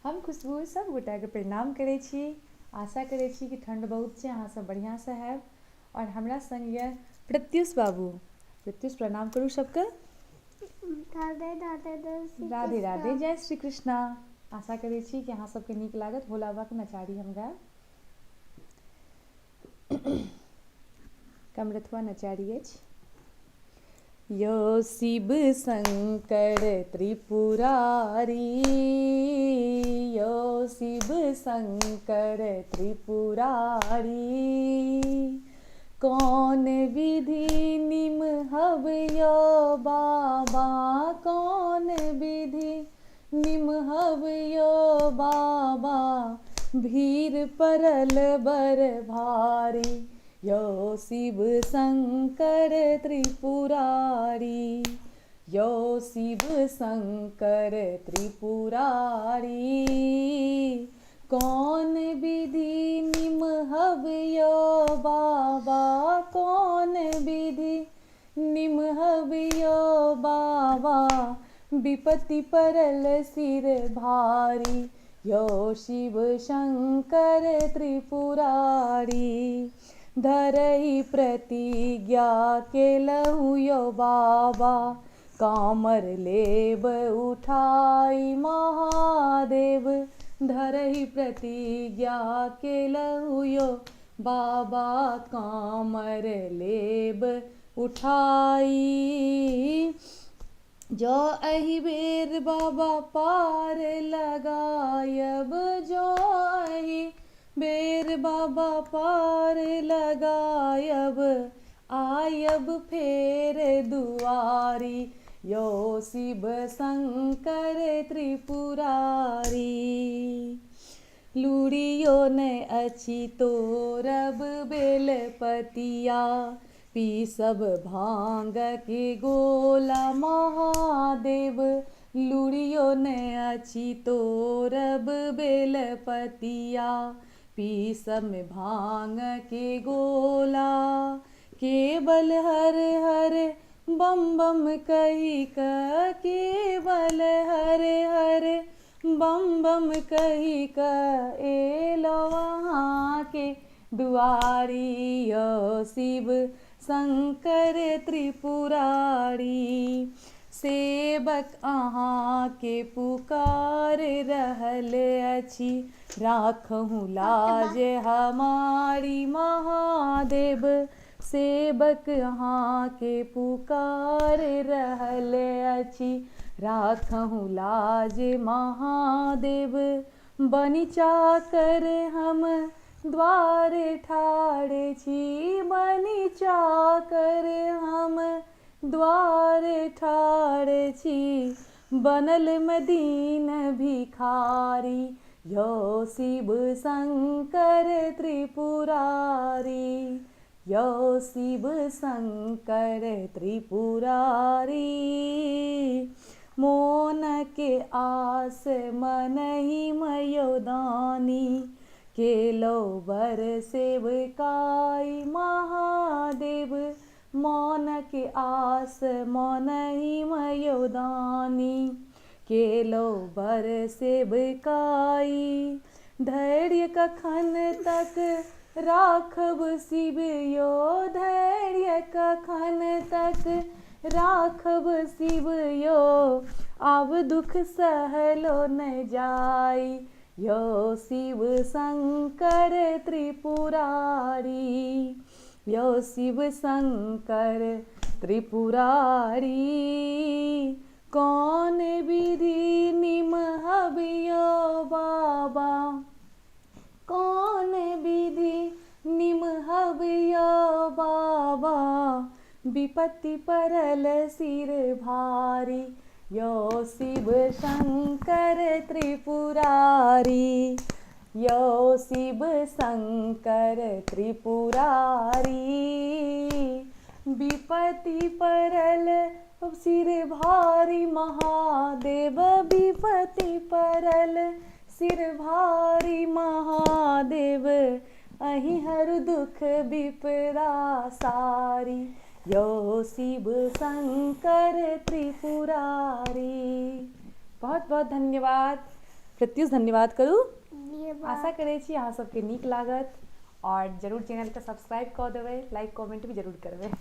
हम खुशबू सब गोटा के प्रणाम करै छी। आशा करै छी कि ठंड बहुत छै, अहाँ सब बढ़िया से हैब। और हमरा संग ये प्रत्युष बाबू। प्रत्युष प्रणाम करू सबके। राधे राधे जय श्री राधे कृष्णा। राधे जय श्री कृष्णा। आशा करै छी कि अहाँ सबके नीक लागत। भोला बाबा के नचारी हम गायब। कमरथुआ नचारी अछि। यो शिव शंकर त्रिपुरारी, यो शिव शंकर त्रिपुरारी, कौन विधि निमहब यो बाबा, कौन विधि निमहब यो बाबा, भीड़ परल बर भारी, यो शिव शंकर त्रिपुरारी, यो शिव शंकर त्रिपुरारी, कौन विधि निमहब यो बाबा, कौन विधि निमहब यो बाबा, विपत्ति परल सिर भारी, यो शिव शंकर त्रिपुरारी, धरहि प्रतिज्ञा केलहु यो बाबा, कामर लेब उठाई महादेव, धरहि प्रतिज्ञा केलहु यो बाबा, कामर लेब उठाई, जो एहि बेर बाबा पार लगायब, जो एहि बेर बाबा पार लगायब, आयब फेर दुआरी, यो शिव शंकर त्रिपुरारी, लूड़ियो ने अछि तोरब बेलपतिया, पीसब भांग के गोला महादेव, लूड़ियो ने अछि तोरब बेलपतिया, पीसब भांग के गोला, केवल हर हर बम बम कही का, केवल हर हर बम बम कही का, एलो वहाँ के दुआरी, यो शिव शंकर त्रिपुरारी, सेवक अहाँ के पुकार रहल अछि, राखहु लाज हमारी महादेव, सेवक अहाँ के पुकार रहल अछि, राखहु लाज महादेव, बनि चाकर हम द्वार ठाढ़ छी, बनि चाकर हम द्वार ठाढ़ छी, बनल मदीन भिखारी, यो शिव शंकर त्रिपुरारी, यो शिव शंकर त्रिपुरारी, मोन के आस मनहि मयोदानी, केलो बर सेवकाई महादेव, मौन के आस मनहि मयोदानी, केलो बर सेवकाई, धैर्य कखन तक राखब शिव यो, धैर्य कखन तक राखब शिव यो, आब दुख सहलो न जाई, यो शिव शंकर त्रिपुरारी, यो शिव शंकर त्रिपुरारी, कौन विधि निमहब यो बाबा, कौन विधि निमहब यो बाबा, विपत्ति परल सिर भारी, यो शिव शंकर त्रिपुरारी, यो शिव शंकर त्रिपुरारी, विपत्ति परल सिर भारी महादेव, विपत्ति परल सिर भारी महादेव, अहि हर दुख विपदा सारी, यो शिव शंकर त्रिपुरारी। बहुत बहुत धन्यवाद। प्रत्युष धन्यवाद करू। ये बात आशा करै छी अहाँ सबके नीक लागत और जरूर चैनल के सब्सक्राइब कऽ देबै, लाइक कमेंट भी जरूर करबै।